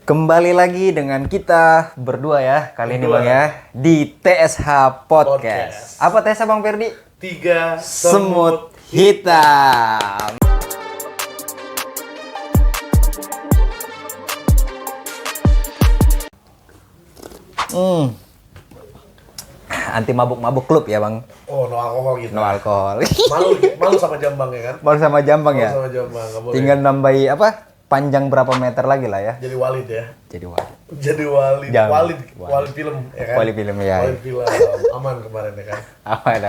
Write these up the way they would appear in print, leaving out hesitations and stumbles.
Kembali lagi dengan kita berdua ya kali ini Bang ya di TSH Podcast. Apa TSH Bang Ferdi? 3 Semut Hitam. Anti mabuk-mabuk klub ya Bang. Oh, no alkohol gitu. No alkohol. Malu sama Jambang ya kan? Baru sama Jambang ya. Malu sama Jambang, nggak boleh. Tinggal nambahi apa? Panjang berapa meter lagi lah ya. Jadi Walid ya. Jadi wah. Jadi Walid. Jambang. Walid film ya kan? Walid film ya. Walid film aman kemarin ya kan?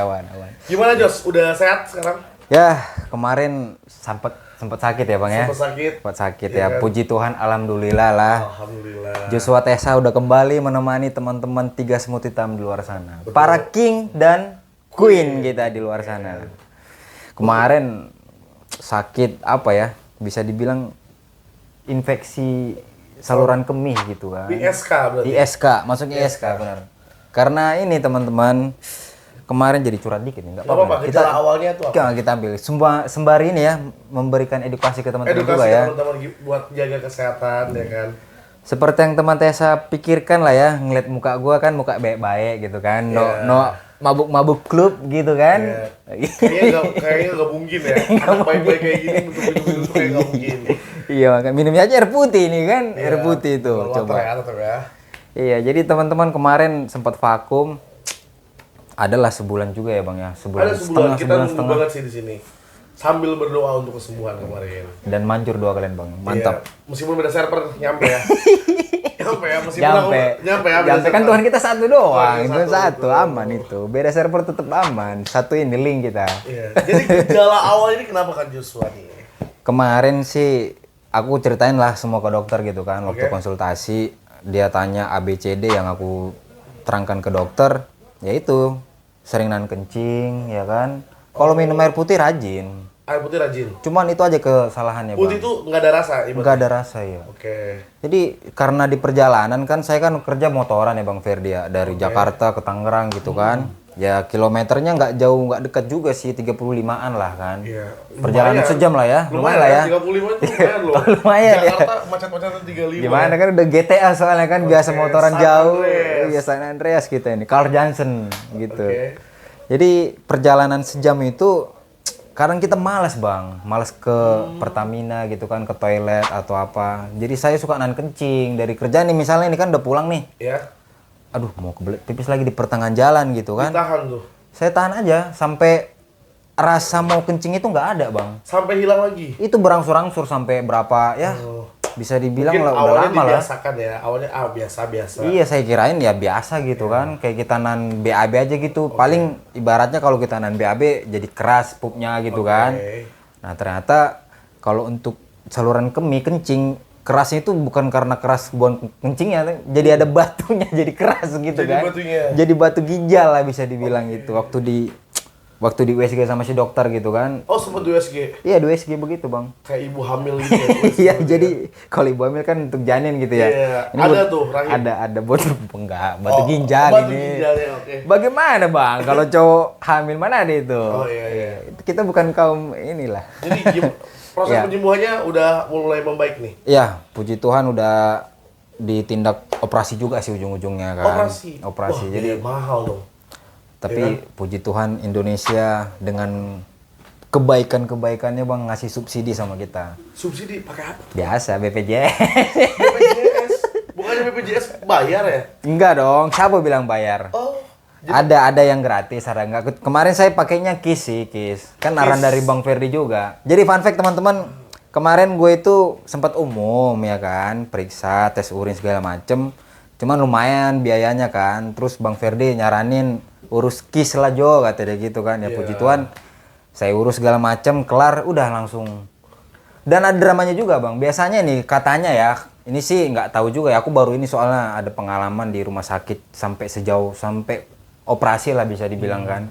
Awan. Gimana Jos? Udah sehat sekarang? Ya, kemarin sempat sakit ya Bang ya. Sempat sakit. Ya. Iya kan? Puji Tuhan, alhamdulillah lah. Alhamdulillah. Joshua Tessa udah kembali menemani teman-teman 3 Semut Hitam di luar sana. Betul. Para king dan queen kita di luar sana. Kemarin sakit apa ya? Bisa dibilang infeksi saluran kemih gitu kan. ISK berarti. ISK, masuknya ISK benar. Karena ini teman-teman kemarin jadi curhat dikit nih, enggak apa-apa. Gejala awalnya tuh apa? Kita ambil sembari ini ya memberikan edukasi ke teman-teman juga ya. Teman-teman buat jaga kesehatan ya kan. Seperti yang teman Tessa pikirkan lah ya, ngeliat muka gua kan muka baik-baik gitu kan. No mabuk-mabuk klub gitu kan. Kayaknya nggak mungkin ya. Anak baik-baik kayak gini untuk minum kayak nggak mungkin. Iya, makanya minumnya aja air putih nih kan, air putih itu. Coba. Ya. Iya, jadi teman-teman kemarin sempat vakum. Adalah sebulan juga ya Bang ya, Ada sebulan kita nunggu banget sih di sini. Sambil berdoa untuk kesembuhan kemarin. Dan manjur doa kalian Bang, mantap. Iya. Meskipun beda server nyampe ya. nyampe kan Tuhan kita satu doang, Tuhan itu satu betul. aman itu. Beda server tetap aman, satu ini link kita. Iya. Jadi gejala awal ini kenapa kan Joshua nih? Kemarin sih aku ceritain lah semua ke dokter gitu kan, waktu konsultasi dia tanya ABCD yang aku terangkan ke dokter, yaitu sering nahan kencing ya kan. Kalau minum air putih rajin. Air putih rajin. Cuman itu aja kesalahannya Bang. Putih itu nggak ada rasa ibaratnya? Nggak ada rasa ya. Oke. Jadi karena di perjalanan kan saya kan kerja motoran ya Bang Ferdi ya, dari Jakarta ke Tangerang gitu kan. Ya kilometernya nggak jauh, nggak dekat juga sih, 35-an lah kan. Iya. Perjalanan sejam lah ya. Lumayan lah ya. 35 itu lumayan loh. Lumayan ya. Jakarta macet-macetan 35. Gimana kan udah GTA soalnya kan biasa motoran San jauh. Andreas. Iya San Andreas kita ini, Carl Johnson gitu. Oke. Jadi perjalanan sejam itu kadang kita malas Bang, malas ke Pertamina gitu kan, ke toilet atau apa. Jadi saya suka nahan kencing dari kerjaan nih, misalnya ini kan udah pulang nih. Ya. Aduh mau kebelet pipis lagi di pertengahan jalan gitu kan. Tahan tuh. Saya tahan aja sampai rasa mau kencing itu nggak ada Bang. Sampai hilang lagi. Itu berangsur-angsur sampai berapa ya? Bisa dibilang Mungkin lah udah awalnya lama lah. dibiasakan ya. Awalnya biasa-biasa. Iya saya kirain ya biasa gitu kan, kayak kita nan BAB aja gitu. Paling ibaratnya kalau kita nan BAB jadi keras pupnya gitu kan. Nah ternyata kalau untuk saluran kemih kencing kerasnya itu bukan karena keras buang kencingnya, jadi ada batunya jadi keras gitu Jadi kan. batunya. Jadi batu ginjal lah bisa dibilang gitu. Waktu di USG sama si dokter gitu kan. Oh sempat di USG? Iya di USG begitu Bang. Kayak ibu hamil gitu ya? Iya jadi kalau ibu hamil kan untuk janin gitu ya. Iya, ada tuh rahim. Ada batu ginjal batu ini. ginjalnya, oke. Bagaimana Bang kalau cowok hamil mana ada itu? Oh iya. Kita bukan kaum inilah. Jadi proses Ya. penyembuhannya udah mulai membaik nih? Iya, puji Tuhan udah ditindak operasi juga sih ujung-ujungnya kan. Operasi? Wah, jadi mahal dong. tapi puji Tuhan Indonesia dengan kebaikannya Bang ngasih subsidi sama kita. Subsidi pakai apa? Biasa BPJS. BPJS? Bukannya BPJS bayar ya? Enggak dong, siapa bilang bayar? Oh. Ada yang gratis, ada enggak. Kemarin saya pakainya KIS sih, KIS. Kan arahan dari Bang Ferdi juga. Jadi fun fact teman-teman, kemarin gue itu sempat umum ya kan, periksa, tes urin segala macem. Cuman lumayan biayanya kan. Terus Bang Ferdi nyaranin urus KIS lah Jo, kata dia gitu kan. Ya puji Tuhan, saya urus segala macem, kelar, udah langsung. Dan ada dramanya juga Bang. Biasanya nih katanya ya, ini sih nggak tahu juga ya. Aku baru ini soalnya ada pengalaman di rumah sakit sampai operasi lah bisa dibilang kan.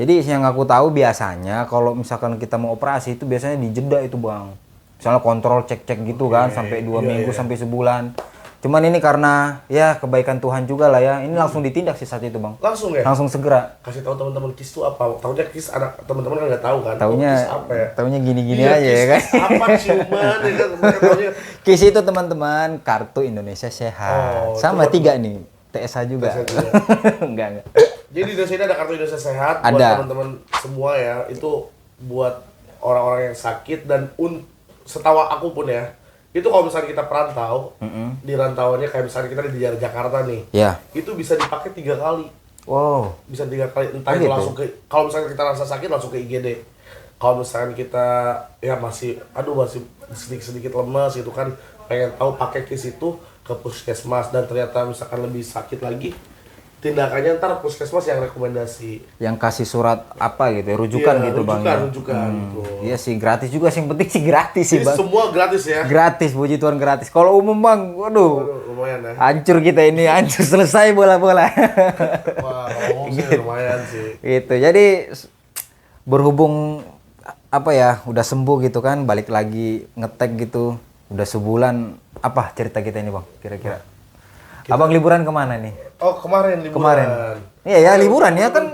Jadi yang aku tahu biasanya kalau misalkan kita mau operasi itu biasanya dijeda itu Bang. Misalnya kontrol cek-cek gitu kan sampai 2 minggu sampai sebulan. Cuman ini karena ya kebaikan Tuhan juga lah ya. Ini langsung ditindak sih saat itu bang. Langsung ya? Langsung segera. Kasih tahu teman-teman KIS itu apa? Taunya KIS anak teman-teman kan nggak tahu kan? Taunya KIS apa ya? Taunya gini-gini Iya, aja ya kan. KIS apa ciuman ya kan? Mereka taunya KIS itu teman-teman Kartu Indonesia Sehat. Oh, Sama coba 3 nih. TSA juga. TSA juga. enggak. Jadi di Indonesia ini ada Kartu Indonesia Sehat buat Ada. teman-teman semua ya. Itu buat orang-orang yang sakit dan setahu aku pun ya. Itu kalau misalnya kita perantau, di rantauannya kayak misalnya kita di Jakarta nih. Ya. Itu bisa dipakai 3 kali. Wow. Bisa 3 kali. Entah Oh, itu gitu? langsung ke, kalau misalnya kita rasa sakit langsung ke IGD. Kalau misalnya kita ya masih sedikit lemas gitu kan, pengen tahu pakai KIS itu ke puskesmas dan ternyata misalkan lebih sakit lagi, tindakannya ntar puskesmas yang rekomendasi. Yang kasih surat apa gitu ya, rujukan Iya, gitu bang ya. rujukan gitu. Iya sih gratis juga sih, yang penting sih gratis sih Ini bang. semua gratis ya. Gratis, puji Tuhan gratis. Kalau umum bang, waduh, Waduh, lumayan ya. hancur kita ini, hancur selesai bola-bola. Wah, kalau sih lumayan sih. Gitu. Jadi berhubung apa ya, udah sembuh gitu kan, balik lagi ngetek gitu, udah sebulan. Apa cerita kita ini bang? Kira-kira. Abang liburan kemana nih? Oh, kemarin liburan. Kemarin. Iya ya liburan ya kan,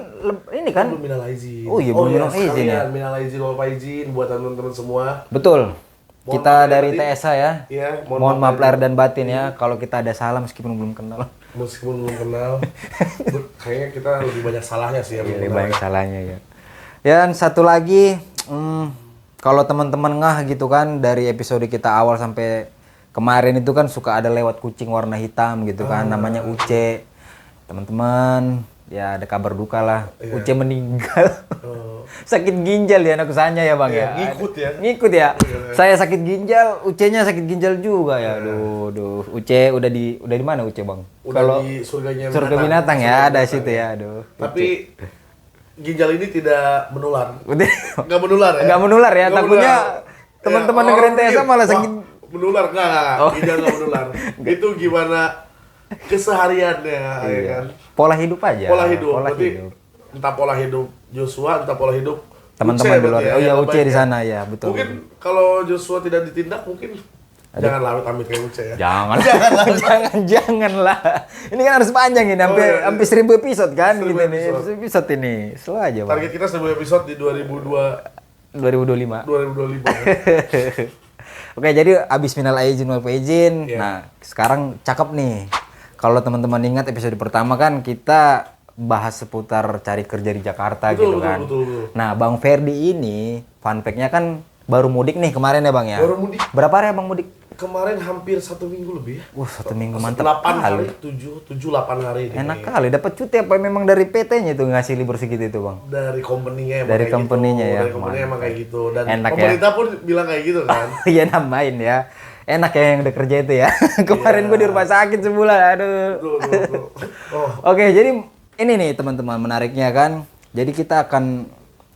ini kan. Belum minal izin. Oh iya, belum minal izin ya. sekalian minal izin, wal izin buat teman-teman semua. Betul. Mohon Kita maaf dari lahir TSA ya. Iya, Mohon maaf lahir dan batin ya kalau kita ada salah meskipun belum kenal. Meskipun belum kenal, kayaknya kita lebih banyak salahnya sih ya. Iya, belum kenal banyak ya. salahnya ya. Dan satu lagi, kalau teman-teman ngah gitu kan dari episode kita awal sampai kemarin itu kan suka ada lewat kucing warna hitam gitu kan, namanya Uce. Teman-teman, ya ada kabar duka lah. Iya. Uce meninggal. Oh. Sakit ginjal ya anak usahanya ya bang Iya, ya. ngikut ya. Ngikut ya. Iya. Saya sakit ginjal, Uce-nya sakit ginjal juga ya. Duh. Uce udah di mana Uce bang? Udah di surganya surga binatang ya, ada situ ya. Aduh. Tapi ginjal ini tidak menular. Udah. Nggak menular ya? Nggak menular ya, Nggak takutnya menular. teman-teman Ya, dengerin orang TSA mikir, malah "Wah, sakit." menular enggak. Oh. Ginjal nggak menular. Itu gimana kesehariannya ya Iya. kan? Pola hidup aja. Pola hidup. Pola Berarti hidup. entah pola hidup Joshua, entah pola hidup Teman-teman Uce di luar. berarti Oh iya, yang Uce baik di ya. sana ya, betul. Mungkin kalau Joshua tidak ditindak mungkin jangan amit kayak Uce ya. Jangan, janganlah. Ini kan harus panjang ini, iya. hampir 1000 episode kan 1000 gitu nih. episode. 1000 episode ini. Slow aja, Bang. Target kita 1000 episode di 2025. 2025 ya. Oke, jadi abis minal aizin wal faizin. Iya. Nah, sekarang cakep nih. Kalau teman-teman ingat episode pertama kan kita bahas seputar cari kerja di Jakarta Betul, gitu betul, kan. betul. Nah, Bang Ferdi ini fun fact-nya kan baru mudik nih kemarin ya, Bang ya. Baru mudik. Berapa hari Bang mudik? Kemarin hampir 1 minggu lebih ya. Wah, 1 minggu mantap 8 kali. hari, 7-8 hari ini. Enak kali dapat cuti apa memang dari PT-nya itu ngasih libur segitu itu, Bang? Dari company-nya emang Dari kayak company-nya gitu. ya, Dari company-nya emang kayak gitu. Dan Enak ya. pemerintah pun bilang kayak gitu kan. Iya namain ya. Enak ya yang udah kerja itu ya. Kemarin gue di rumah sakit sebulan, aduh. Betul. Oh, Oke, jadi ini nih teman-teman menariknya kan. Jadi kita akan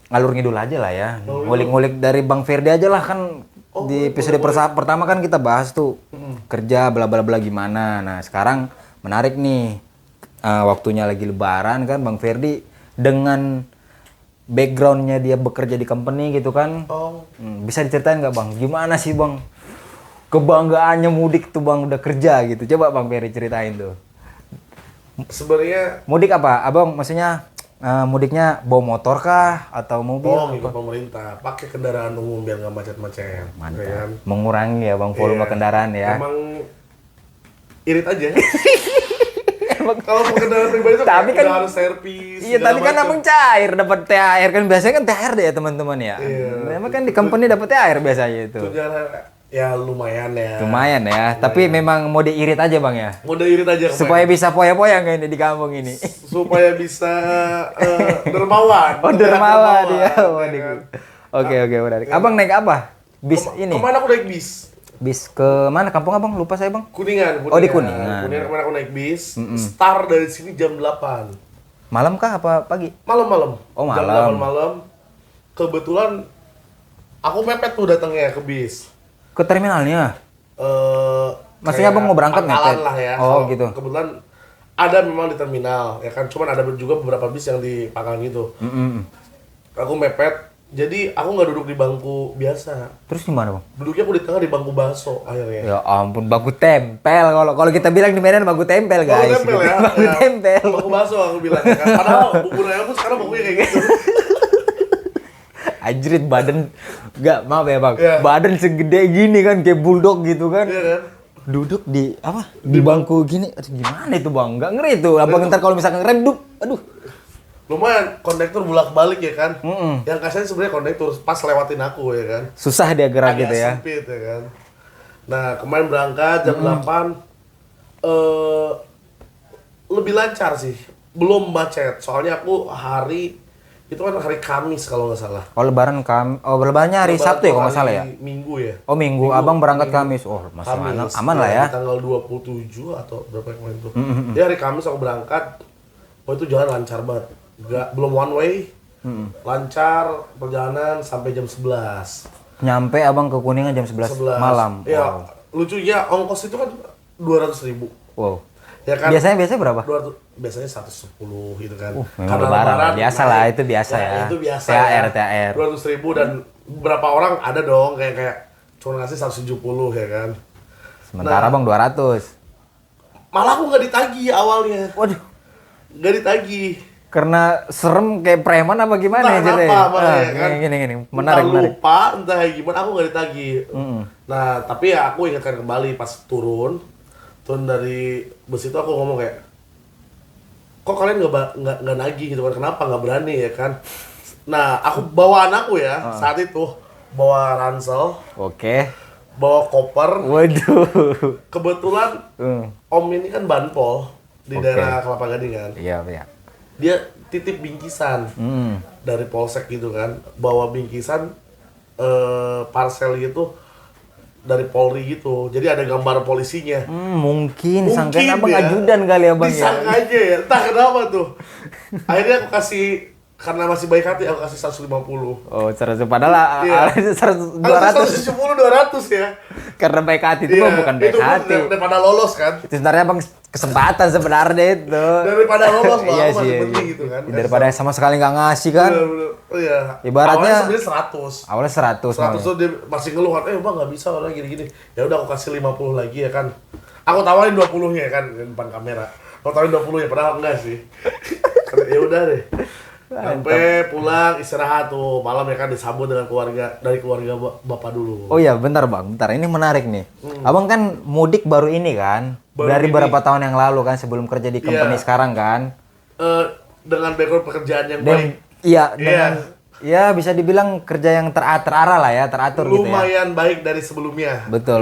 ngalur ngidul aja lah ya. Ngulik-ngulik dari Bang Ferdi aja lah kan. Di episode pertama kan kita bahas tuh kerja bla bla bla gimana. Nah, sekarang menarik nih. Waktunya lagi lebaran kan Bang Ferdi dengan backgroundnya dia bekerja di company gitu kan. oh. Bisa diceritain nggak Bang? Gimana sih Bang? Kebanggaannya mudik tuh Bang udah kerja gitu. Coba Bang Ferdi ceritain tuh. Sebenarnya Mudik apa? Abang maksudnya mudiknya bawa motor kah atau mobil? ngikut pemerintah, pakai kendaraan umum biar nggak macet-macet. Mantap. Ya kan? Mengurangi ya Bang volume Iya. kendaraan ya. Emang irit aja. Kalau kendaraan pribadi tuh Tapi kayak kan- udah harus servis. Iya, segala tapi kan macam. abang cair dapat THR kan biasanya kan THR deh ya teman-teman ya. Iya. Memang kan di company dapat THR biasanya itu. Tunjangan ya lumayan ya. Lumayan ya, tapi memang mode irit aja Bang ya. Mode irit aja kemarin. Supaya bisa poya-poya nggak ini di kampung ini. Supaya bisa dermawan. Oh, dermawan dia. ya Waduh. kan? Oke, menarik. Abang naik apa? Bis ini. Kemana aku naik bis? Bis ke mana kampung Abang? Lupa saya Bang. Kuningan. Oh, di Kuningan. Kuningan kemana aku naik bis. Start dari sini jam 8. Malam kah apa pagi? Malam-malam. Oh, Jam malam. 8 malam. Kebetulan aku mepet tuh datangnya ke bis. Ke terminalnya. Maksudnya Kayak abang mau berangkat pangkalan mepet? lah ya. Oh, Kalau gitu. Kebetulan ada memang di terminal ya kan. Cuman ada juga beberapa bis yang di Pangkalan gitu. Aku mepet Jadi aku nggak duduk di bangku biasa. Terus gimana, Bang? Duduknya aku di tengah di bangku bakso akhirnya. Ya ampun, bangku tempel. Kalau kita bilang di Medan bangku tempel, guys. Bangku tempel ya. Bangku tempel. Bangku bakso aku bilang ya kan. Padahal bubur ayam pun sekarang bangkunya kayak gitu. Anjrit, badan enggak, maaf ya, Bang. Iya. Badan segede gini kan, kayak bulldog gitu kan. Iya kan? Duduk di apa? Di bangku gini. Aduh, gimana itu, Bang? Enggak ngeri itu. Abang ntar kalau misalkan ngerem, aduh. Lumayan kondektur bolak-balik ya kan. Yang kasihan sebenarnya kondektur pas lewatin aku ya kan. Susah dia gerak Agak gitu ya. sempit ya kan. Nah, kemarin berangkat jam 8 lebih lancar sih. Belum macet. Soalnya aku itu kan hari Kamis kalau nggak salah. Oh, lebarannya hari Lebaran Sabtu ya tuh kalau nggak salah ya? Minggu ya. Oh, Minggu. Abang berangkat Kamis. Oh, masih Kamis. aman lah ya. Di tanggal 27 atau berapa yang kemarin tuh. Ya hari Kamis aku berangkat. Oh itu jalan lancar banget. Belum one way. Lancar perjalanan sampai jam 11. Nyampe Abang ke Kuningan jam 11 malam. Ya, lucunya ongkos itu kan 200.000. Wow. Ya kan? Biasanya berapa? 200, biasanya 110 gitu kan. Memang lebaran. Biasa lah, itu biasa ya. Itu biasa THR. 200.000 dan beberapa orang ada dong kayak cuma ngasih 170 ya kan. Sementara Bang 200. Malah aku nggak ditagih awalnya. Waduh. Nggak ditagih. Karena serem kayak preman apa gimana ya ceritanya? Ya kan? Gini. Menarik. Lupa, entah gimana, aku nggak ditagih. Nah, tapi ya aku ingatkan kembali pas turun dari bus itu aku ngomong kayak, kok kalian nggak nagih gitu kan? Kenapa nggak berani ya kan? Nah, aku bawa anakku ya saat itu bawa ransel, Oke. bawa koper. Waduh. Kebetulan Om ini kan banpol di daerah Kelapa Gading kan. Iya. Dia titip bingkisan dari polsek gitu kan, bawa bingkisan parcel gitu dari Polri gitu, jadi ada gambar polisinya. Mungkin sangkain Abang ya, ajudan kali Abang ya. disangka aja ya, entah kenapa tuh. Akhirnya aku kasih, karena masih baik hati, aku kasih 150. Oh, 100 padahal Iya. 200. 200 ya. Karena baik hati itu Bang, bukan baik itu hati. daripada lolos kan. Itu sebenarnya Bang kesempatan sebenarnya itu. Daripada lolos loh, Iya aku masih sih. penting gitu kan. Daripada sama sekali nggak ngasih kan. Oh iya. Ibaratnya- awalnya sebenarnya 100. Awalnya 100 100 tuh dia masih ngeluh kan, Bang nggak bisa orang gini-gini. Ya udah aku kasih 50 lagi ya kan. Aku tawarin 20-nya kan di depan kamera. Aku tawarin 20 ya padahal enggak sih. Ya udah deh. Sampai pulang istirahat tuh malam ya kan, disambut dengan dari keluarga bapak dulu. Oh iya, bentar Bang, bentar. Ini menarik nih. Abang kan mudik baru ini kan? Dari berapa tahun yang lalu kan, sebelum kerja di company sekarang kan? Dengan background pekerjaan yang baik. Iya, dengan ya bisa dibilang kerja yang terarah lah ya, teratur gitu ya. Lumayan baik dari sebelumnya. Betul.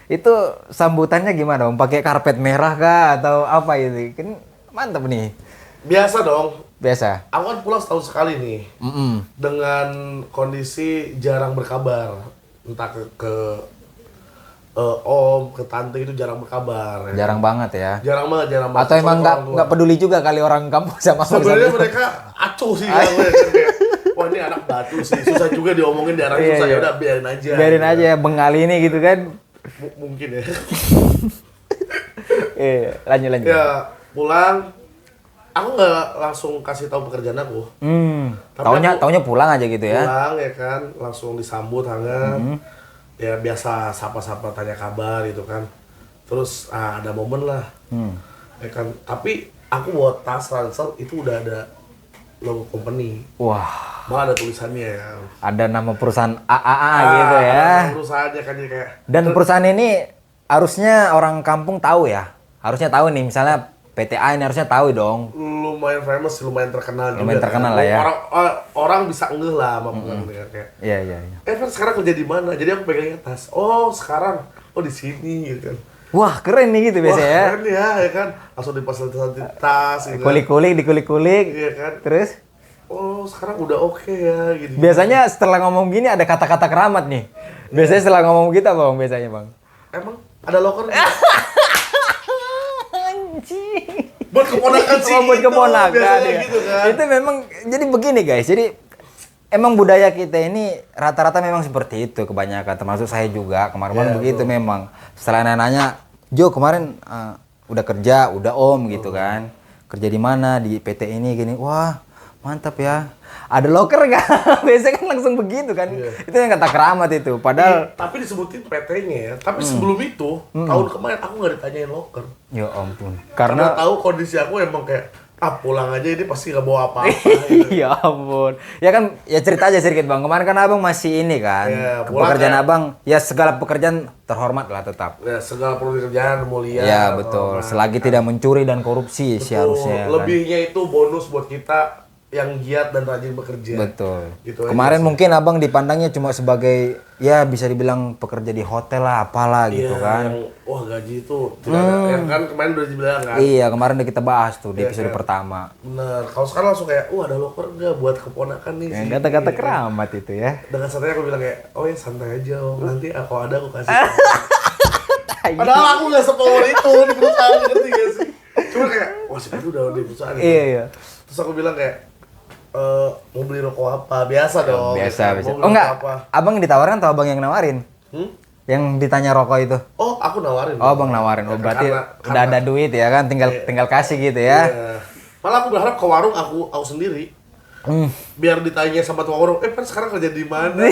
Itu sambutannya gimana Bang? Pakai karpet merah kah atau apa itu? Kan mantap nih. Biasa dong. Biasa. Aku kan pulang setahun sekali nih. Dengan kondisi jarang berkabar. Entah ke om, ke tante itu jarang berkabar. Ya. Jarang banget ya. Jarang banget. Atau emang nggak peduli juga kali orang kampung sama Abang Sebenarnya sambil- mereka acuh sih kan, kayak, wah ini anak batu sih, susah juga diomongin daerahnya Iya, susah, iya. ya udah biarin aja. Biarin gitu. aja ya, bengali ini gitu kan. Mungkin ya. Lanjut. Ya pulang, aku nggak langsung kasih tahu pekerjaan aku. Tapi Taunya pulang aja gitu ya. Pulang ya kan, langsung disambut hangat. Ya biasa sapa-sapa tanya kabar gitu kan. Terus ada momen lah. Ya kan, tapi aku bawa tas ransel itu udah ada logo company. Wah, Malah ada tulisannya ya. ada nama perusahaan AAA gitu ya. Ada perusahaannya kan jadi kayak. Dan perusahaan ini harusnya orang kampung tahu ya. Harusnya tahu nih, misalnya PTA ini harusnya tahu dong. Lumayan famous, lumayan terkenal juga. Lumayan terkenal lah ya. Orang bisa ngeh lah sama perusahaan ini kan kayak. Iya. Fer sekarang kerja di mana? Jadi aku pegangnya tas. Oh sekarang, di sini gitu kan. Wah, keren nih gitu biasanya ya. Keren ya kan. Langsung dipasang tas gitu. Dikulik-kulik. Iya kan. Terus Oh sekarang udah oke ya gitu. biasanya setelah ngomong gini ada kata-kata keramat nih. Biasanya setelah ngomong kita Bang, biasanya Bang. Emang ada loker? Anjing. Buat keponakan sih. Buat keponakan biasanya ya. gitu kan. Itu memang jadi begini guys. Jadi emang budaya kita ini rata-rata memang seperti itu kebanyakan, termasuk saya juga kemarin begitu memang. Setelah nanya, Jo kemarin udah kerja, udah Om gitu kan. Kerja di mana? Di PT ini gini. Wah, mantap ya. Ada loker nggak? Biasanya kan langsung begitu kan. Itu yang kata keramat itu. Padahal Tapi disebutin PT-nya ya. Tapi sebelum itu, tahun kemarin aku nggak ditanyain loker. ya ampun. Karena Karena tahu kondisi aku emang kayak, pulang aja ini pasti nggak bawa apa-apa. Gitu. ya ampun. Ya kan ya cerita aja sedikit Bang. Kemarin kan Abang masih ini kan. Iya, pulang Pekerjaan kan. Abang ya segala pekerjaan terhormat lah tetap. Ya, segala pekerjaan mulia. Ya betul. terhormat. Selagi tidak mencuri dan korupsi sih harusnya. Kan? Lebihnya itu bonus buat kita yang giat dan rajin bekerja. Betul. Gitu aja Kemarin sih. mungkin Abang dipandangnya cuma sebagai ya bisa dibilang pekerja di hotel lah apalah gitu Iya, kan. yang, wah gaji itu tidak ada. Yang kan kemarin udah dibilang kan. Iya, kemarin udah kita bahas tuh di Iya, episode kan. pertama. Bener. Kalau sekarang langsung kayak, ada loker nggak buat keponakan nih. Yang sih. kata-kata Iya. keramat itu ya. Dengan santainya aku bilang kayak, oh ya santai aja om. Nanti kalau ada aku kasih. Padahal aku nggak sepower itu di perusahaan, ngerti gak sih? Cuma kayak, wah si Pandu udah di perusahaan. gitu. Iya, iya. Terus aku bilang kayak, mau beli rokok apa? Biasa dong. Biasa, gitu. biasa. Mau beli Oh enggak, rokok apa? Abang yang ditawarkan atau Abang yang nawarin? Hmm? Yang ditanya rokok itu? Oh, aku nawarin. Oh, Abang nawarin. Oh, Ya, berarti karena- udah ada duit ya kan, tinggal kasih gitu ya. Iya. Malah aku berharap ke warung aku sendiri. Biar ditanya sama tukang warung, Pan sekarang kerja di mana?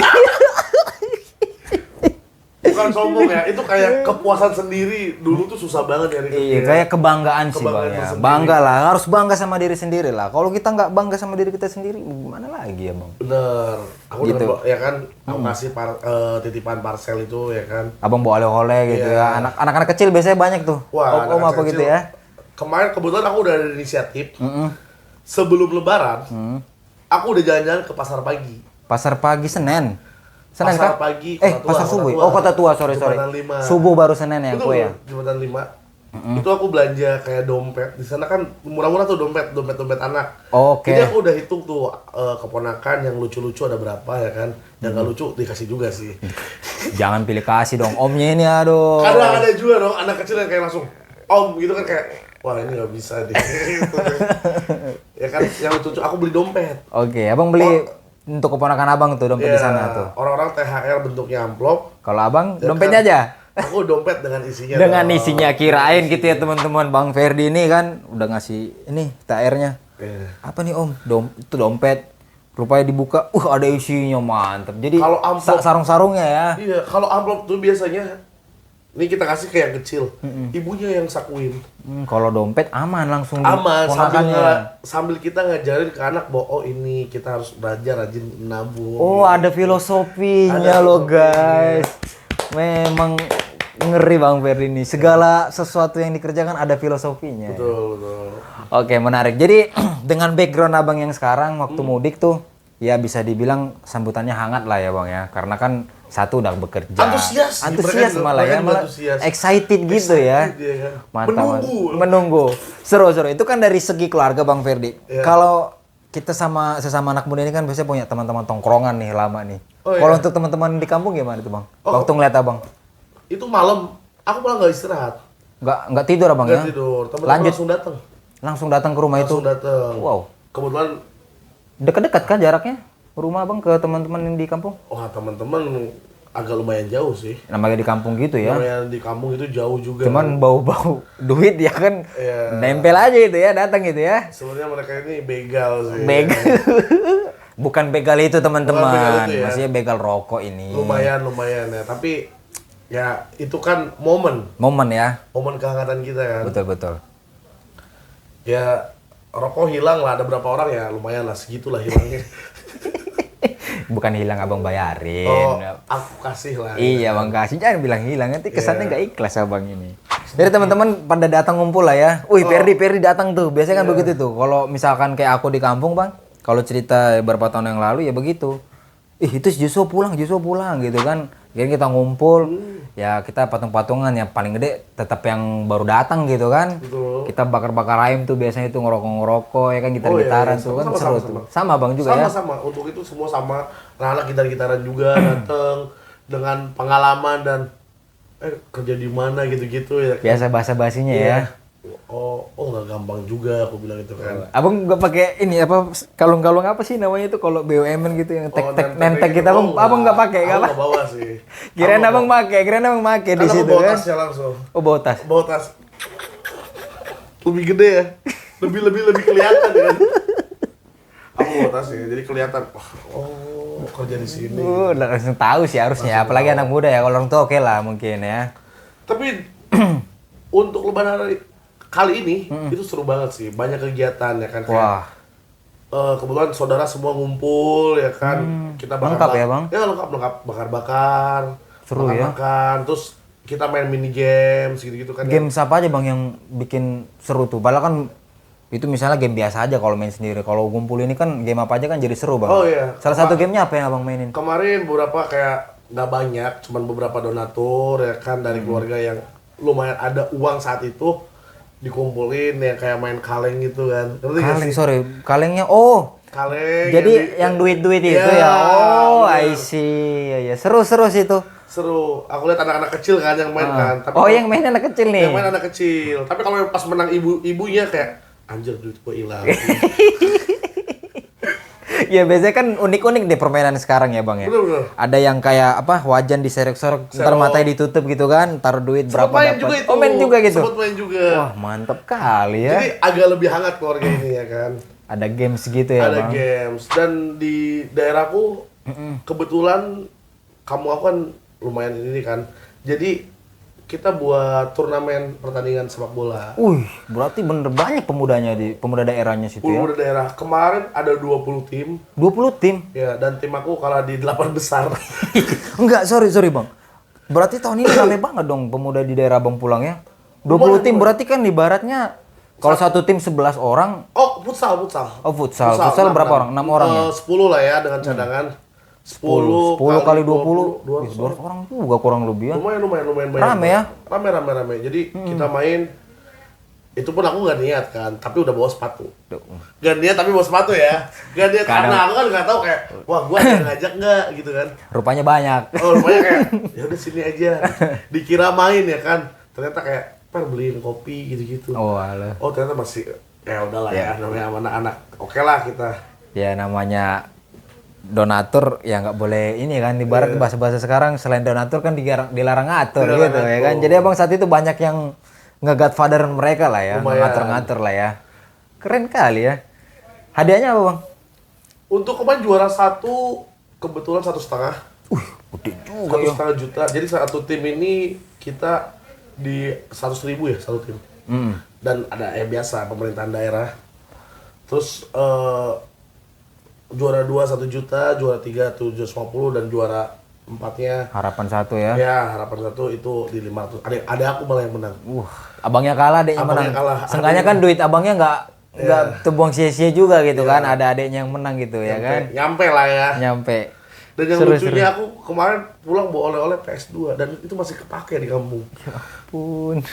Bukan sombong ya, itu kayak kepuasan sendiri. Dulu tuh susah banget nyari kerja. Iya, kayak kebanggaan sih Bang Kebanggaan ya. tersendiri. Bangga lah, harus bangga sama diri sendiri lah. Kalau kita nggak bangga sama diri kita sendiri, gimana lagi ya Bang? Bener. Aku Gitu. dengan, ya kan, aku kasih titipan parcel itu ya kan. Abang bawa oleh-oleh gitu Iya. ya. Anak-anak kecil biasanya banyak tuh. Wah, Om anak apa kecil. gitu ya. Kemarin kebetulan aku udah ada inisiatif. Sebelum lebaran, aku udah jalan-jalan ke pasar pagi. Pasar pagi Senin. Senin Pasar kah? pagi, Kota Tua, Pasar Kota subuh. Tua. Oh, Kota Tua, sorry. Jembatan 5. Subuh baru Senin ya, Itu aku ya. Jembatan 5. Itu aku belanja kayak dompet. Di sana kan murah-murah tuh dompet anak. Oke. Jadi aku udah hitung tuh keponakan yang lucu-lucu ada berapa ya kan. Yang nggak lucu dikasih juga sih. Jangan pilih kasih dong. Omnya ini aduh. Kadang ada juga dong anak kecil yang kayak langsung om gitu kan kayak wah ini nggak bisa deh. Gitu. Ya kan yang lucu aku beli dompet. Oke, Abang beli untuk keponakan Abang tuh dompet di Ya, sana tuh. orang-orang THR bentuknya amplop. Kalau Abang Ya dompetnya kan? aja. Aku dompet dengan isinya. Dengan dong. isinya kirain gitu ya teman-teman. Bang Ferdi ini kan udah ngasih ini THR-nya. Iya. Apa nih Om? Itu dompet. Rupanya dibuka, ada isinya mantap. Jadi Kalau amplop- sarung-sarungnya ya. Iya, kalau amplop tuh biasanya ini kita kasih ke yang kecil, ibunya yang sakuin. Kalau dompet aman langsung Aman ponakannya. sambil kita ngajarin ke anak bahwa oh ini kita harus belajar rajin menabung. Oh, ada filosofinya Ada loh filosofinya. guys. Memang ngeri Bang Ferdi ini. Segala sesuatu yang dikerjakan ada filosofinya. Betul, betul. Oke, menarik. Jadi dengan background Abang yang sekarang waktu mudik tuh ya bisa dibilang sambutannya hangat lah ya Bang ya. Karena kan satu udah bekerja. Antusias sih, Antusias mereka juga- malah ya, mereka juga malah antusias. excited gitu ya. Excited dia kan. Mantap. Menunggu. Menunggu. Seru-seru. Itu kan dari segi keluarga Bang Ferdi. Iya. Kalau kita sesama anak muda ini kan biasanya punya teman-teman tongkrongan nih lama nih. Oh, Kalau iya. untuk teman-teman di kampung gimana tuh Bang? Oh. Waktu ngeliat Abang? Itu malam aku malah nggak istirahat, Nggak tidur Abang nggak ya? tidur. Temen-temen Lanjut. langsung datang, Datang ke rumah langsung itu. datang. Wow. Kebetulan, Dekat-dekat kan jaraknya rumah Abang ke teman-teman yang di kampung? wah teman-teman agak lumayan jauh sih. Namanya di kampung gitu ya. Lumayan di kampung itu jauh juga. Cuman bau-bau duit ya kan. Iya. Nempel aja itu ya, datang gitu ya. Sebenarnya mereka ini begal sih. Begal. Bukan begal itu Bukan begal teman-teman. itu ya. Maksudnya begal rokok ini. Lumayan ya. Tapi ya itu kan momen Ya. kehangatan kita kan. Betul. Ya rokok hilang lah, ada berapa orang ya lumayan lah segitulah hilangnya. Bukan hilang Abang bayarin. Oh, aku kasih lah. Iya Bang kasih, jangan bilang hilang nanti kesannya Iya. nggak ikhlas Abang ini. Jadi teman-teman pada datang ngumpul lah ya. Wih Ferdi datang tuh. Biasanya kan begitu tuh. Kalau misalkan kayak aku di kampung Bang, kalau cerita beberapa tahun yang lalu ya begitu. Itu si Joshua pulang gitu kan. Jadi kita ngumpul, ya kita patung-patungan yang paling gede tetap yang baru datang gitu kan. Betul. Kita bakar-bakar ayam tuh biasanya itu ngerokok-ngerokok ya kan gitar-gitaran tuh kan seru tuh. Sama Bang juga ya. Sama. Untuk itu semua sama. Anak-anak gitar-gitaran juga datang dengan pengalaman dan kerja di mana gitu-gitu ya. Biasa basa-basinya Iya. ya. Oh nggak gampang juga aku bilang itu kan. Abang nggak pakai ini apa kalung-kalung apa sih namanya itu kalau BUMN gitu yang tek-tek nentek gitu. kita abang nggak pakai Aku nggak nggak bawa sih. kirain Aku abang pakai di Kan aku situ bawa kan tasnya langsung. oh bawa tas Bawa tas. Lebih gede ya. Lebih kelihatan kan. tasnya. Jadi kelihatan, oh kerja di sini. Udah langsung tahu sih harusnya, apalagi anak muda ya. Kalau orang tua oke lah mungkin ya. Tapi untuk lebaran kali ini itu seru banget sih, banyak kegiatan ya kan. Wah. Kebetulan saudara semua ngumpul ya kan. Kita Lengkap ya, Bang? Ya lengkap, bakar-bakar. Seru ya. Makan, terus kita main mini games gitu-gitu kan. Game apa aja Bang yang bikin seru tuh? Padahal kan itu misalnya game biasa aja kalau main sendiri. Kalau ngumpul ini kan game apa aja kan jadi seru Bang. Oh iya. Salah satu gamenya apa yang Abang mainin? Kemarin beberapa kayak nggak banyak, cuman beberapa donatur ya kan dari keluarga yang lumayan ada uang saat itu dikumpulin ya kayak main kaleng gitu kan. Ngerti nggak Kaleng, sih? sorry. Kalengnya, oh. Kaleng. Jadi yang duit-duit itu ya? Oh, I see. Ya, seru-seru sih itu. Seru. Aku lihat anak-anak kecil kan yang main kan. Tapi Oh, yang main anak kecil nih? yang main anak kecil. Tapi kalau pas menang ibunya kayak anjir duit gua hilang. Ya biasanya kan unik-unik deh permainan sekarang ya Bang ya. Bener-bener. Ada yang kayak apa wajan diserok-serok, ntar matanya ditutup gitu kan, taruh duit berapa main dapat. juga itu. Oh main juga gitu. Sempat main juga. Wah mantep kali ya. Jadi agak lebih hangat keluarga ini ya kan. Ada games gitu ya Ada Bang. games dan di daerahku kebetulan kamu aku kan lumayan ini kan. Jadi kita buat turnamen pertandingan sepak bola. Berarti bener banyak pemuda daerahnya situ ya. Pemuda daerah. Kemarin ada 20 tim. 20 tim? Ya, dan tim aku kalah di 8 besar. Enggak, sorry Bang. Berarti tahun ini rame banget dong pemuda di daerah Bang pulang ya. 20 tim berarti kan ibaratnya kalau satu tim 11 orang. Oh, futsal. Oh, futsal berapa orang? 6 orang ya? 10 lah ya dengan cadangan. 10 kali 20. 200 orang juga kurang lebih ya. Lumayan banyak. Rame ya? Rame. Jadi kita main itu pun aku nggak niat kan, tapi udah bawa sepatu. Gak niat tapi bawa sepatu ya. Gak niat karena aku kan nggak tahu kayak, wah gua ada ngajak nggak gitu kan. Rupanya banyak. Oh rupanya kayak, ya udah sini aja. Dikira main ya kan, ternyata kayak, beliin kopi gitu-gitu. Oh alah. Oh ternyata masih, ya udahlah ya, namanya anak-anak. Oke lah kita. Ya namanya donatur ya nggak boleh ini kan ibarat bahasa-bahasa sekarang selain donatur kan dilarang ngatur gitu ya kan. Jadi Abang saat itu banyak yang nge-godfather mereka lah ya, ngatur-ngatur lah ya. Keren kali ya. Hadiahnya apa Bang? Untuk kemarin juara 1 kebetulan 1,5. Gede juga ya. 1,5 juta. Jadi satu tim ini kita di 100.000 ya satu tim. Dan ada biasa pemerintahan daerah. Terus juara 2 1 juta, juara 3 750 dan juara 4-nya Harapan 1 ya. ya harapan 1 itu di 500. Ada aku malah yang menang. Abangnya kalah, adeknya Abangnya menang. kalah. Seenggaknya kan duit abangnya nggak terbuang sia-sia juga gitu kan. Ada adeknya yang menang gitu ya kan. Nyampe lah ya. Nyampe. Dan yang lucunya aku kemarin pulang bawa oleh-oleh PS2 dan itu masih kepake di kampung. Pun.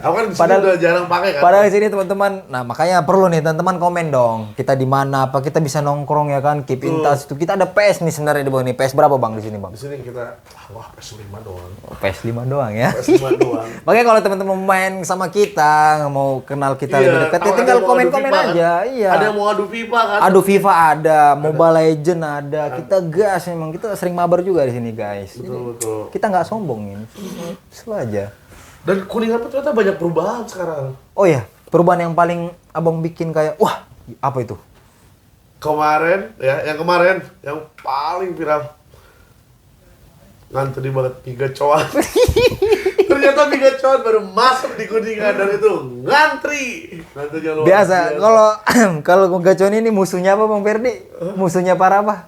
Aku kan di sini udah jarang pakai kan. Padahal di sini teman-teman, nah makanya perlu nih teman-teman komen dong. Kita di mana? Apa kita bisa nongkrong ya kan? Keep in touch itu. Kita ada PS nih sebenarnya di bawah nih. PS berapa Bang di sini Bang? Di sini kita wah PS5 doang. PS5 doang ya. PS5 doang. Makanya kalau teman-teman main sama kita, mau kenal kita lebih dekat, ya ada tinggal yang mau adu komen-komen FIFA aja. Kan? Iya. Ada yang mau adu FIFA kan? Adu FIFA ada, Mobile Legend ada. Kita gas memang. Kita sering mabar juga di sini guys. Betul. Kita nggak sombongin. Selalu aja. Dan Kuningan pun ternyata banyak perubahan sekarang. Oh ya, perubahan yang paling abang bikin kayak, wah apa itu? Kemarin, yang paling viral. Ngantri banget Miga Coan. Ternyata Miga Coan baru masuk di Kuningan dan itu ngantri. Ngantrinya luar Biasa, kalau Gacon ini musuhnya apa Bang Ferdi? Musuhnya para apa?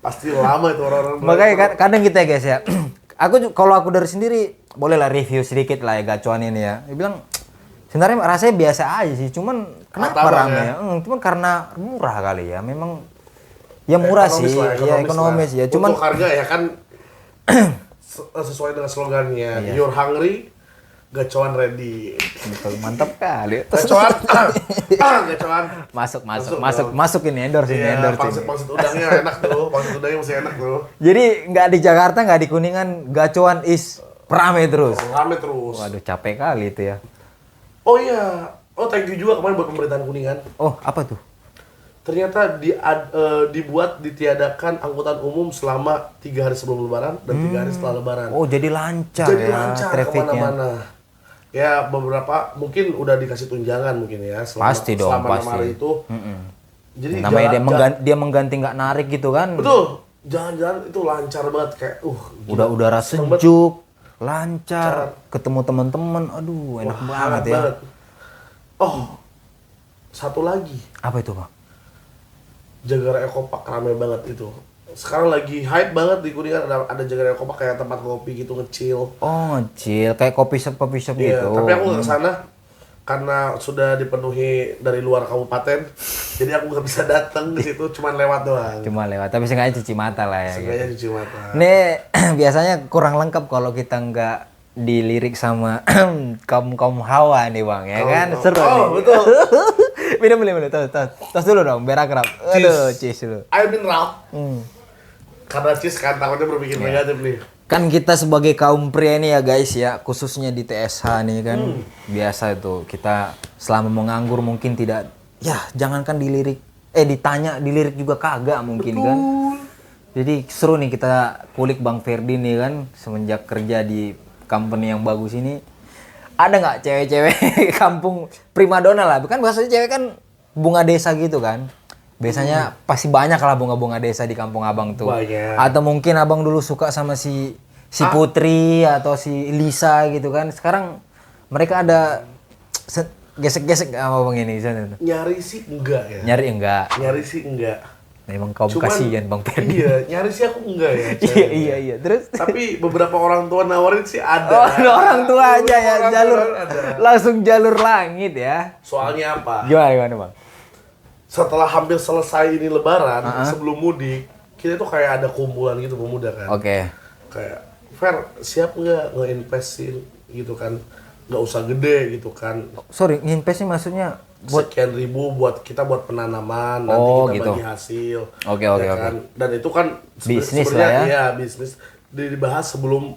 Pasti lama itu orang-orang. Makanya kadang kita ya guys ya. Kalau aku dari sendiri bolehlah review sedikit lah ya gacuan ini ya. Dia bilang sebenarnya rasanya biasa aja sih, cuman kenapa rame ya? Cuman karena murah kali ya. Memang ya murah sih, ya ekonomis ya. Cuman untuk harga ya kan sesuai dengan slogannya You're hungry, Gacuan ready. betul, mantap kali. Gacuan, Gacuan. Masuk ini endorse ini endorse. Pangsit udangnya enak tuh, pangsit udangnya masih enak tuh. Jadi nggak di Jakarta, nggak di Kuningan, gacuan is rame terus. Rame terus. Waduh, capek kali itu ya. Oh iya, thank you juga kemarin buat pemerintahan Kuningan. Oh, apa tuh? Ternyata ditiadakan angkutan umum selama 3 hari sebelum Lebaran dan 3 hari setelah Lebaran. Oh, jadi lancar Jadi ya lancar trafiknya. kemana-mana. ya beberapa mungkin udah dikasih tunjangan mungkin ya Pasti dong, selama pasti. 6 hari itu. Jadi Namanya jalan- dia mengganti nggak narik gitu kan. betul, jalan-jalan itu lancar banget kayak gila. Udah udara Seneng banget. sejuk, lancar, ketemu teman-teman, aduh enak Wah, banget hangat ya. banget. Oh, satu lagi, Apa itu Bang? Jagar Eco Park rame banget itu. Sekarang lagi hype banget di Kuningan, ada Jagar Eco Park kayak tempat kopi gitu ngecil. Oh ngecil, kayak kopi shop Iya, gitu. tapi aku nggak kesana karena sudah dipenuhi dari luar kabupaten, jadi aku nggak bisa datang ke situ, cuman lewat doang. Cuma lewat, tapi seenggaknya cuci mata lah ya. Gitu. Sengaja cuci mata. Ini biasanya kurang lengkap kalau kita nggak dilirik sama kaum hawa nih Bang, ya kan? Seru nih. betul. minum. Tos dulu dong, biar akrab. Aduh, cheers dulu. Air mineral. Karena cheese kan takutnya berpikir negatif nih. Kan kita sebagai kaum pria nih ya guys ya, khususnya di TSH nih kan, biasa itu kita selama menganggur mungkin tidak, ya jangankan ditanya dilirik juga kagak mungkin kan. Jadi seru nih kita kulik Bang Ferdi nih kan, semenjak kerja di company yang bagus ini, ada nggak cewek-cewek kampung primadona lah, kan bahasanya cewek kan bunga desa gitu kan. Biasanya pasti banyak lah bunga-bunga desa di kampung abang tuh. Banyak. Atau mungkin abang dulu suka sama si Putri atau si Lisa gitu kan. Sekarang mereka ada gesek-gesek sama abang ini di sana tuh. Nyari sih enggak ya. Nyari enggak? Nyari sih enggak. Memang kaum Cuman, kasihan Bang Ferdi. Iya, nyari sih aku enggak ya. Iya. Terus Tapi beberapa orang tua nawarin sih ada. oh, orang tua aja ya, Orang jalur tua ada. langsung jalur langit ya. Soalnya apa? Gimana Bang? Setelah hampir selesai ini lebaran, sebelum mudik, kita tuh kayak ada kumpulan gitu pemuda kan. Oke. Kayak, Fer, siap nggak nge-investin gitu kan? Nggak usah gede gitu kan. Sorry, nginvest ini maksudnya buat Sekian ribu buat kita buat penanaman, nanti Oh, kita gitu. bagi hasil. Oke. kan? Dan itu kan Bisnis sebenarnya, lah ya. Iya, bisnis. Dibahas sebelum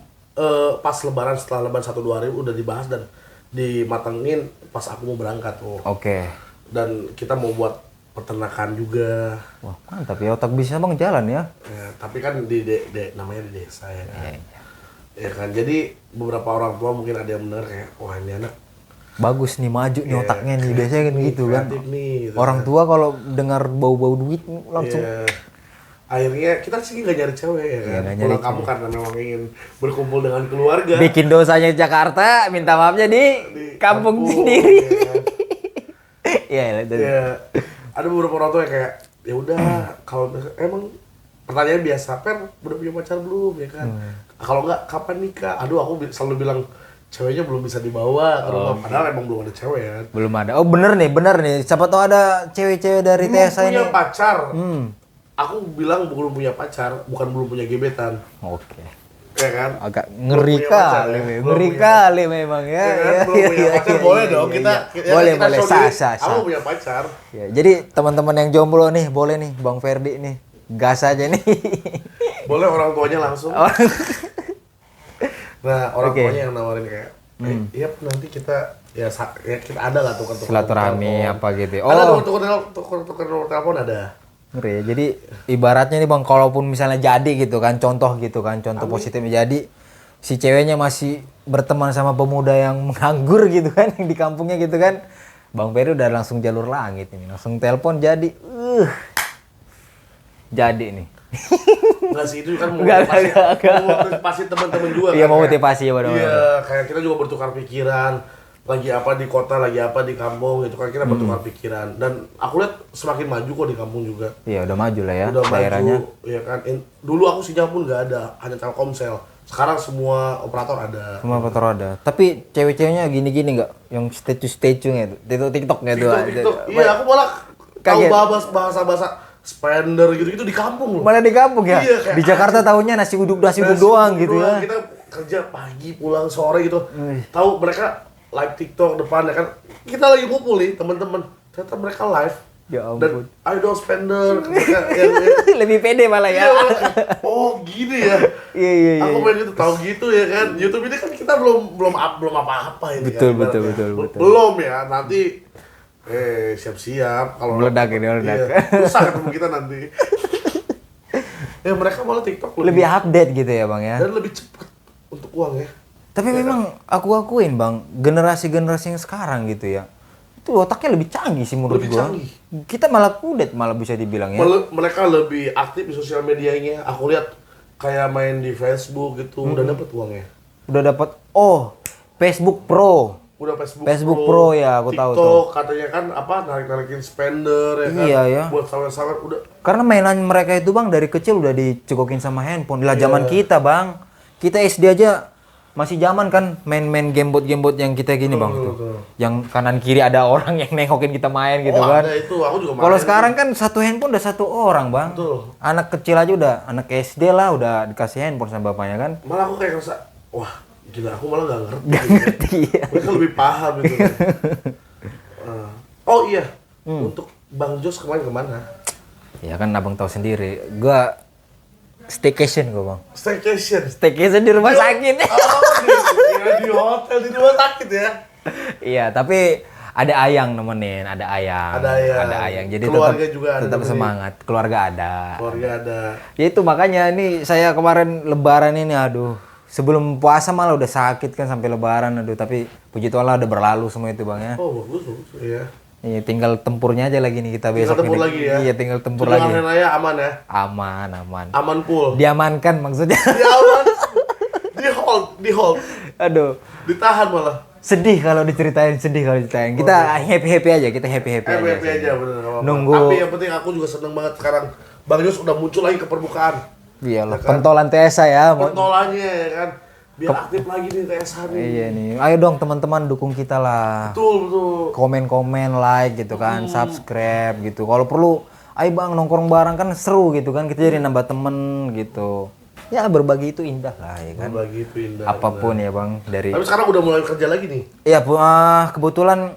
pas lebaran, setelah lebaran 1-2 hari udah dibahas dan dimatengin pas aku mau berangkat tuh. Oke. Dan kita mau buat peternakan juga. Wah, mantap ya, otak bisnisnya Bang jalan ya. Ya, tapi kan di namanya di desa ya kan. Iya. Ya kan. Jadi beberapa orang tua mungkin ada yang bener kayak wah ini anak Bagus nih, maju nih otaknya nih, biasanya kan gitu kan. kreatif nih, gitu Orang kan. tua kalau dengar bau-bau duit langsung Iya. Akhirnya kita sih nggak nyari cewek ya kan. nggak nyari Pulang kampung karena memang ingin berkumpul dengan keluarga. bikin dosanya Jakarta, minta maafnya di kampung sendiri. ya kan. Iya, Ya, ada beberapa orang tua yang kayak ya udah kalau emang pertanyaan biasa, Per udah punya pacar belum ya kan? Kalau nggak kapan nikah? Aduh aku selalu bilang ceweknya belum bisa dibawa ke rumah, padahal emang belum ada cewek ya. belum ada. Oh bener nih. Siapa tahu ada cewek-cewek dari Belum TSA ini. punya pacar. Aku bilang belum punya pacar, bukan belum punya gebetan, Oke. ya kan? Agak Belum ngeri punya pacar, kali, ya. ngeri Belum punya kali memang ya. Ya kan? Belum punya pacar, boleh dong kita. Ya Boleh, kita boleh. show Sah, diri, sah. Aku punya pacar. Ya, jadi teman-teman yang jomblo nih, boleh nih Bang Ferdi nih. Gas aja nih. Boleh orang tuanya langsung. Oh. Nah, orang Oke. tuanya yang nawarin kayak, iya nanti kita ya kita ada lah tukar-tukar Silaturahmi telepon. apa gitu. Ada Oh, tukar-tukar nomor telepon ada. ngeri ya. Jadi ibaratnya nih Bang, kalaupun misalnya jadi gitu kan, contoh positifnya jadi si ceweknya masih berteman sama pemuda yang menganggur gitu kan, yang di kampungnya gitu kan. Bang Ferdi udah langsung jalur langit ini, langsung telepon jadi. Jadi nih. Enggak sih, itu kan Enggak. motivasi teman-teman juga Iya, kan, mau kayak, motivasi ya benar-benar. Iya, kayak kita juga bertukar pikiran. Lagi apa di kota, lagi apa di kampung gitu kan, kita bertukar pikiran. Dan aku lihat semakin maju kok di kampung juga. Iya, udah maju lah ya Udah daerahnya. maju, ya kan. Dulu aku sinyal pun nggak ada, hanya Telkomsel. Sekarang semua operator ada. Semua foto ada. Tapi cewek-ceweknya gini-gini nggak? Yang statue-statue-nya itu. TikTok gitu. TikTok. Iya, aku malah tahu Kaget. bahasa spender gitu-gitu di kampung loh. Malah di kampung ya? Iya, kayak Di Jakarta tahunya nasi uduk doang gitu ya. Kita kerja pagi, pulang sore gitu. Tahu mereka live TikTok depan ya kan. Kita lagi ngumpul nih teman-teman. Ternyata mereka live. Ya Dan ampun. idol spender mereka yang Lebih pede malah ya. iya, oh gini ya. Iya. Aku main itu tahu gitu ya kan. YouTube ini kan kita belum apa-apa ini Betul, kan. betul, ibaratnya. betul. Belum ya, nanti siap-siap kalau Meledak ini, meledak. Iya, susah ketemu kita nanti. Ya mereka malah TikTok Lebih update gitu ya Bang ya. dan lebih cepat untuk uang ya. Tapi memang aku akuin bang, generasi-generasi yang sekarang gitu ya, itu otaknya lebih canggih sih menurut Lebih gua. canggih. Kita malah kudet malah bisa dibilang ya. Mereka lebih aktif di sosial medianya. Aku lihat kayak main di Facebook gitu, udah dapet uangnya. Udah dapat Facebook Pro. Udah Facebook Pro ya, aku tahu TikTok katanya kan apa narik-narikin spender ya kan. Iya, ya. Buat sawer-sawer udah. Karena mainan mereka itu bang dari kecil udah dicekokin sama handphone. Lah zaman kita bang, kita SD aja masih zaman kan main-main gamebot yang kita gini bang tuh. betul. Yang kanan kiri ada orang yang nengokin kita main gitu Oh, kan. ada itu, aku juga main. Kalau sekarang kan satu handphone udah satu orang bang. Betul. Anak kecil aja udah, anak SD lah udah dikasih handphone sama bapaknya kan. Malah aku kayak ngerasa, wah gila aku malah gak ngerti. Gak ngerti ya. Mereka lebih paham gitu kan. Oh iya, untuk Bang Jos kemarin kemana? Ya kan abang tahu sendiri, gua staycation gua bang. Staycation. Staycation di rumah sakit. Di hotel, di rumah sakit ya? Iya, tapi ada Ayang nemenin, ada Ayang. Ada Ayang. Jadi Keluarga tetap, juga ada tetap nemenin. semangat, keluarga ada. Keluarga ada. Ya itu makanya ini saya kemarin lebaran ini aduh, sebelum puasa malah udah sakit kan sampai lebaran aduh, tapi puji Tuhan lah udah berlalu semua itu Bang ya. Oh bagus, ya. Iya, tinggal tempurnya aja lagi nih kita besok tempur ini. lagi ya? Iya, tinggal tempur Tunjangan lagi. hari raya aman ya? Aman, aman. Aman full. Diamankan maksudnya. Di aman. Di hold. Aduh, Ditahan malah. sedih kalau diceritain. Kita happy-happy aja, kita happy-happy aja. Happy aja bener. Nggak apa-apa. Nunggu. Tapi yang penting aku juga seneng banget sekarang. Bang Yos udah muncul lagi ke permukaan. Iyalah, Ya kan? pentolan TSA ya. Pentolannya ya kan. Biar aktif lagi nih TSH nih. Iya nih, ayo dong teman-teman dukung kita lah. Betul. Komen-komen, like gitu kan, subscribe gitu. Kalau perlu, ayo bang nongkrong bareng kan seru gitu kan. Kita jadi nambah temen gitu. Ya berbagi itu indah lah ya kan. Berbagi itu indah. Apapun ya bang dari. Tapi sekarang udah mulai kerja lagi nih. Iya kebetulan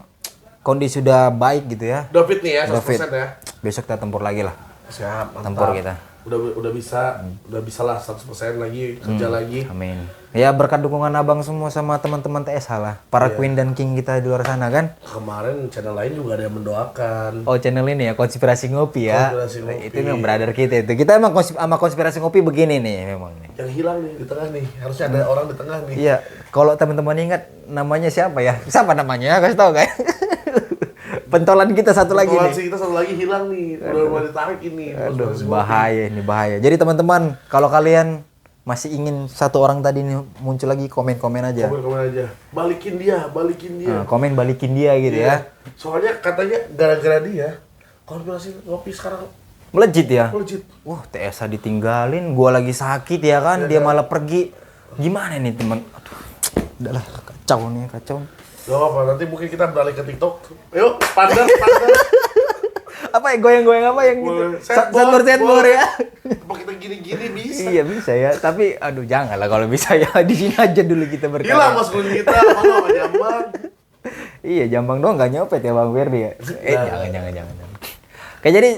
kondisi sudah baik gitu ya. David nih ya, 100% David. ya. Besok kita tempur lagi lah. Siap, mantap. Tempur kita. Udah bisa lah 100% lagi kerja lagi. Amin. Ya berkat dukungan abang semua sama teman-teman TSH lah. Para queen dan king kita di luar sana kan. Kemarin channel lain juga ada yang mendoakan. Oh channel ini ya konspirasi ngopi ya. Konspirasi Ngopi. Itu memang brother kita itu. Kita emang sama konspirasi ngopi begini nih memang nih. Yang hilang nih di tengah nih. Harusnya ada orang di tengah nih. Iya. Kalau teman-teman ingat namanya siapa ya? Siapa namanya? Kasih tahu kan? Pentolan kita satu lagi nih. Kita satu lagi hilang nih. Udah mulai ditarik ini. Aduh, Konspirasi Ngopi. bahaya ini bahaya. Jadi teman-teman, kalau kalian masih ingin satu orang tadi nih muncul lagi, komen-komen aja. Komen aja. Balikin dia. Nah, komen balikin dia gitu ya. Soalnya katanya gara-gara dia konspirasi ngopi sekarang Melejit ya. legit. Wah, TSA ditinggalin, gua lagi sakit ya kan, dia malah pergi. Gimana nih teman? Aduh, udahlah kacau nih, kacau. Gak apa, nanti mungkin kita beralih ke TikTok. Yuk, pandang. Apa ya goyang-goyang apa yang gitu? Setboard Setboard ya. Apa kita gini-gini bisa? Iya bisa ya, tapi aduh janganlah kalau bisa ya di sini aja dulu kita berkarya. Hilang mas kulit kita, mana sama jambang. Iya, Jambang doang nggak nyopet ya Bang Ferdi ya. Jangan. Kayak jadi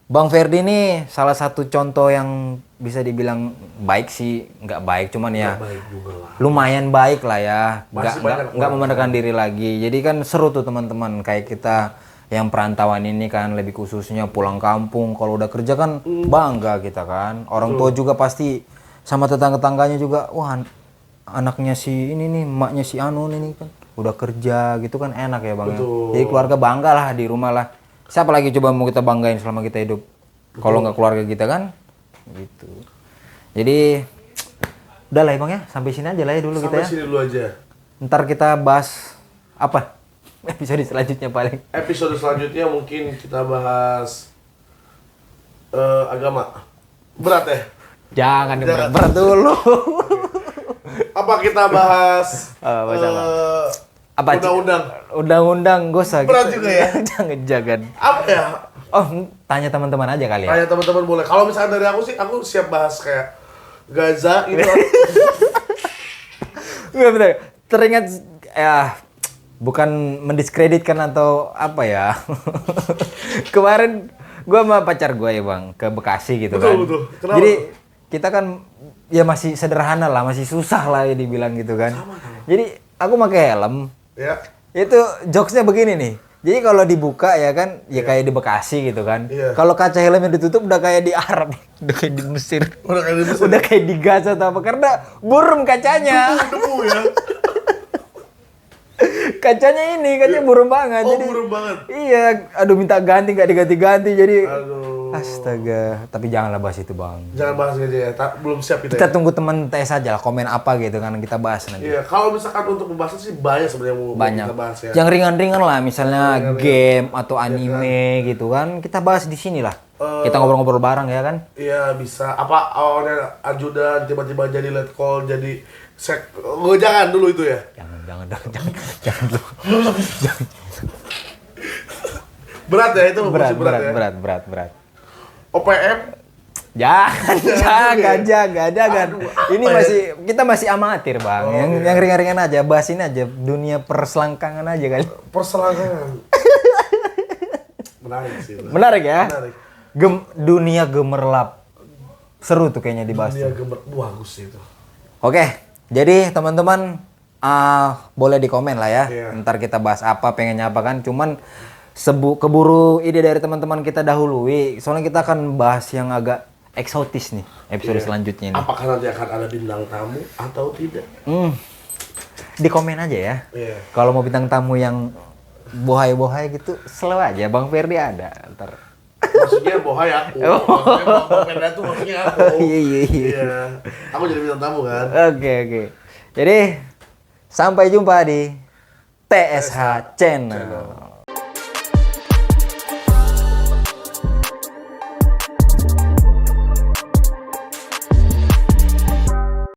Bang Ferdi ini salah satu contoh yang bisa dibilang baik sih, nggak baik cuman ya Baik juga lah. lumayan baik lah ya, Masih banyak nggak memendekkan diri lagi. Jadi kan seru tuh teman-teman kayak kita yang perantauan ini kan lebih khususnya pulang kampung kalau udah kerja kan bangga kita kan. Orang tua juga pasti sama tetangga-tetangganya juga wah anaknya si ini nih, emaknya si Anu ini kan udah kerja gitu kan enak ya Bang ya. Betul. Jadi keluarga bangga lah di rumah lah. Siapa lagi coba mau kita banggain selama kita hidup? Kalau nggak keluarga kita kan gitu. Jadi udah lah ya Bang ya, sampai sini aja lah ya dulu kita Sampai ya. sini dulu aja. Ntar kita bahas apa? Episode selanjutnya paling. Episode selanjutnya mungkin kita bahas agama. Berat ya? Jangan berat dulu. Apa kita bahas Bahas apa? undang-undang? Undang-undang gak usah. Berat juga ya? Jangan. Apa ya? Oh, tanya teman-teman aja kali ya. Tanya teman-teman boleh. Kalau misalnya dari aku sih, aku siap bahas kayak Gaza itu. Bener. Teringat ya bukan mendiskreditkan atau apa ya. Kemarin gua sama pacar gua ya Bang ke Bekasi gitu kan. Betul. Kenapa? Jadi kita kan ya masih sederhana lah, masih susah lah ya dibilang gitu kan. Sama. Jadi aku pakai helm. Ya. Itu jokesnya begini nih. Jadi kalau dibuka ya kan, ya kayak di Bekasi gitu kan. Iya. Kalau kaca helmnya ditutup udah kayak di Arab, udah kayak di Mesir, Udah kayak di Mesir. udah kayak di Gaza atau apa karena burum kacanya. Debu ya. Kacanya burum banget. Oh, Jadi buram banget. iya, aduh minta ganti nggak diganti-ganti jadi. Aduh. Astaga, tapi janganlah bahas itu bang. Jangan bahas aja ya. Belum siap kita. Kita Ya. tunggu teman tes aja lah, komen apa gitu kan kita bahas nanti. Iya, kalau misalkan untuk pembahasan sih banyak sebenarnya mau Banyak. kita bahas ya. Yang ringan-ringan lah, misalnya game atau anime gitu kan, kita bahas di sini lah. Kita ngobrol-ngobrol bareng ya kan. Iya bisa. Apa awalnya ajudan tiba-tiba jadi let call jadi sek. Oh, jangan dulu itu ya. Jangan dulu. Jangan. Berat ya itu masih ya. Berat. OPM Jangan. Aduh, Ini apa masih kita masih amatir bang. Oh, yang ringan-ringan aja, bahasin aja dunia perselangkangan aja kali. perselangkangan. Menarik sih. Menarik ya. Menarik. Dunia gemerlap. Seru tuh kayaknya dibahas. Dunia gemer bagus itu. Oke, jadi teman-teman boleh di komen lah ya. Iya. Ntar kita bahas apa, pengennya apa kan. Cuman keburu ide dari teman-teman kita dahului. Soalnya kita akan bahas yang agak eksotis nih episode Iya. selanjutnya ini. Apakah nanti akan ada bintang tamu atau tidak? Di komen aja ya. Iya. Kalau mau bintang tamu yang bohai-bohai gitu, slow aja. Bang Ferdi ada. Ntar. Maksudnya bohai aku. Maksudnya Bang Penda tuh maksudnya aku. Iya. Aku jadi bintang tamu kan. Oke. Jadi sampai jumpa di TSH Channel.